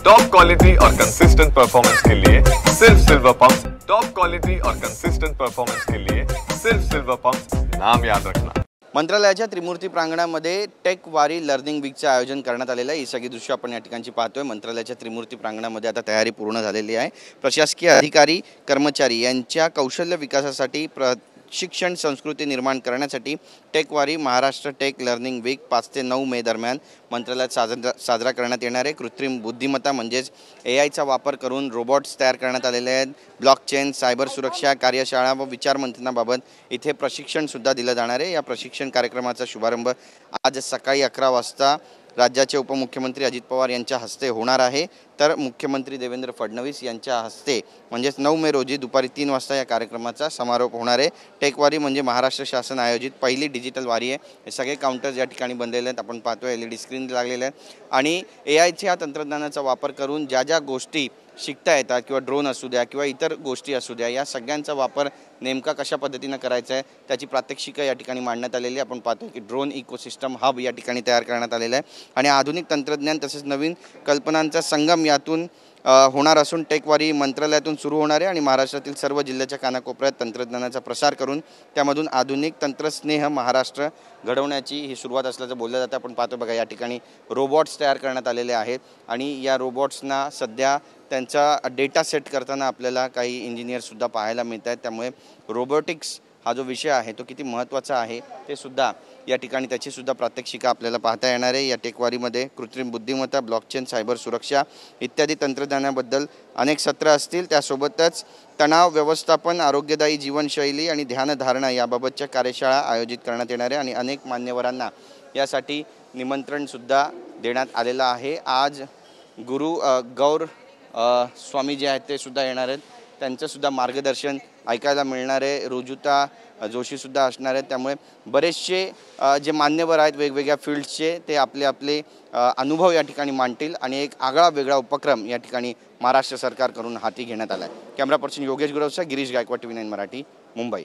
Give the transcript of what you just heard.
Top quality और consistent performance के लिए सिर्फ सिल्वर पंप्स। टॉप क्वालिटी और कंसिस्टेंट परफॉर्मेंस के लिए सिर्फ सिल्वर पंप्स, नाम याद रखना। मंत्रालयाच्या त्रिमूर्ती प्रांगणामध्ये टेक वारी लर्निंग वीकचं आयोजन करण्यात आलेलं आहे। ही सगळी दृश्य आपण या ठिकाणी पाहतोय। मंत्रालयाच्या त्रिमूर्ती प्रांगणामध्ये आता तयारी पूर्ण झालेली आहे। प्रशासकीय अधिकारी कर्मचारी यांच्या कौशल्य विकासासाठी शिक्षण संस्कृती निर्माण करण्यासाठी टेक वारी महाराष्ट्र टेक लर्निंग वीक 5 ते 9 मे दरम्यान मंत्रालयात साजरा करण्यात येणार आहे। कृत्रिम बुद्धिमत्ता म्हणजेच एआयचा वापर करून रोबोट्स तयार करण्यात आलेले आहेत। ब्लॉकचेन, सायबर सुरक्षा, कार्यशाळा व विचार मंथनाबाबत इथे प्रशिक्षण सुद्धा दिलं जाणार आहे। या प्रशिक्षण कार्यक्रमाचा शुभारंभ आज सकाळी 11 वाजता राज्याचे उपमुख्यमंत्री अजित पवार यांच्या हस्ते होणार आहे। तर मुख्यमंत्री देवेंद्र फडणवीस यांच्या हस्ते म्हणजे 9 मे रोजी दुपारी 3 वाजता या कार्यक्रमाचा समारोप होणार आहे। टेक वारी म्हणजे महाराष्ट्र शासन आयोजित पहिली डिजिटल वारी आहे। हे सगळे काउंटर्स या ठिकाणी बनलेले आहेत। आपण पाहतोय LED स्क्रीन लागलेले आहेत आणि एआयच्या तंत्रज्ञानाचा वापर करून ज्या गोष्टी शिकता येतात किंवा ड्रोन असू द्या किंवा इतर गोष्टी असू द्या, या सगळ्यांचा वापर नेमका कशा पद्धतीने करायचा आहे त्याची प्रात्यक्षिकं या ठिकाणी मांडण्यात आलेली आहे। आपण पाहतो की ड्रोन इकोसिस्टम हब या ठिकाणी तयार करण्यात आलेला आहे आणि आधुनिक तंत्रज्ञान तसेच नवीन कल्पनांचा संगम यातून होणार असून टेक वारी मंत्रालयातून सुरू होणार आहे आणि महाराष्ट्रातील सर्व जिल्ह्याच्या कानाकोपऱ्यात तंत्रज्ञानाचा प्रसार करून त्यामधून आधुनिक तंत्रस्नेह महाराष्ट्र घडवण्याची ही सुरुवात असल्याचं बोललं जातं। आपण पाहतो बघा, या ठिकाणी रोबोट्स तयार करण्यात आलेले आहेत आणि या रोबोट्सना सध्या त्यांचा डेटा सेट करताना आपल्याला काही इंजिनियरसुद्धा पाहायला मिळत आहेत। त्यामुळे रोबोटिक्स हा जो विषय आहे तो किती महत्त्वाचा आहे ते सुद्धा या ठिकाणी त्याची सुद्धा प्रात्यक्षिका आपल्याला पाहता येणार आहे। या टेकवारीमध्ये कृत्रिम बुद्धिमत्ता, ब्लॉकचेन, सायबर सुरक्षा इत्यादी तंत्रज्ञानाबद्दल अनेक सत्र असतील। त्यासोबतच तणाव व्यवस्थापन, आरोग्यदायी जीवनशैली आणि ध्यानधारणा याबाबतच्या कार्यशाळा आयोजित करण्यात येणार आहे आणि अनेक मान्यवरांना यासाठी निमंत्रणसुद्धा देण्यात आलेलं आहे। आज गुरु गौर स्वामी जे आहेत ते सुद्धा येणार आहेत, त्यांचं सुद्धा मार्गदर्शन ऐकायला मिळणार आहे। रुजुता जोशीसुद्धा असणार आहेत। त्यामुळे बरेचसे जे मान्यवर आहेत वेगवेगळ्या फील्ड्सचे ते आपले अनुभव या ठिकाणी मांडतील आणि एक आगळा वेगळा उपक्रम या ठिकाणी महाराष्ट्र सरकार करून हाती घेण्यात आला आहे। कॅमेरा पर्सन योगेश गुरवसा, गिरीश गायकवाड, TV9 मराठी, मुंबई।